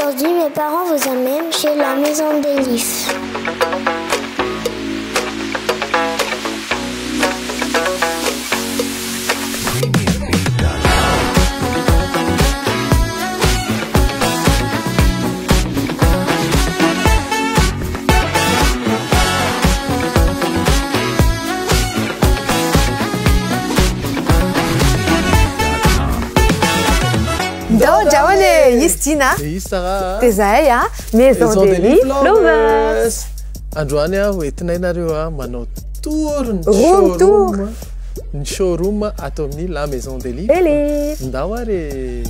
Aujourd'hui, mes parents vous amènent chez la Maison des Livres. Donc, Jawane, Yistina, Tezaya, Maison des Livres Lovers. Androany aho entinareo manao Room tour. Ny showroom ato amin'ny La Maison des Livres. Ndao are.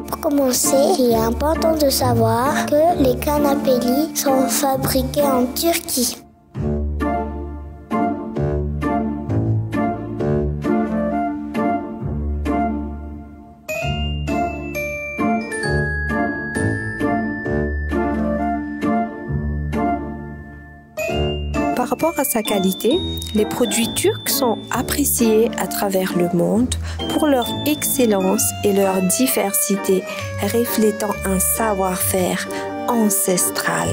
Pour commencer, il est important de savoir que les canapés lits sont fabriqués en Turquie. Par rapport à sa qualité, les produits turcs sont appréciés à travers le monde pour leur excellence et leur diversité, reflétant un savoir-faire ancestral.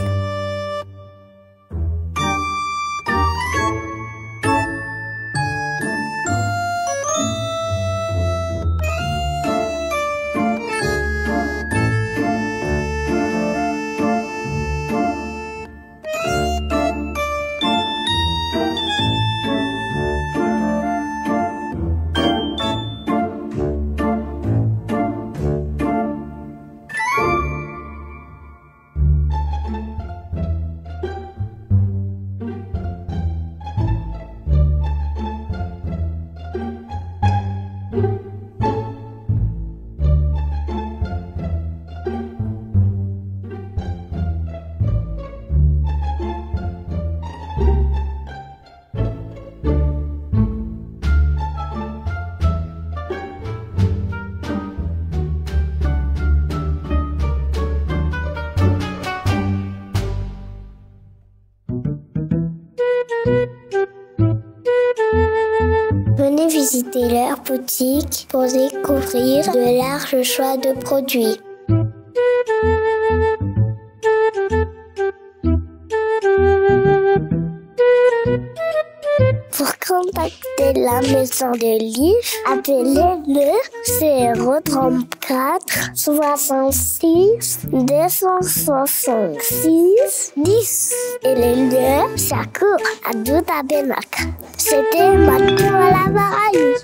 Venez visiter leur boutique pour découvrir de larges choix de produits. Pour contacter la Maison des Livres, appelez-le 034 66 266 10. Et le lieu, ça court à Doutabenak. C'était Matou à la Baraille.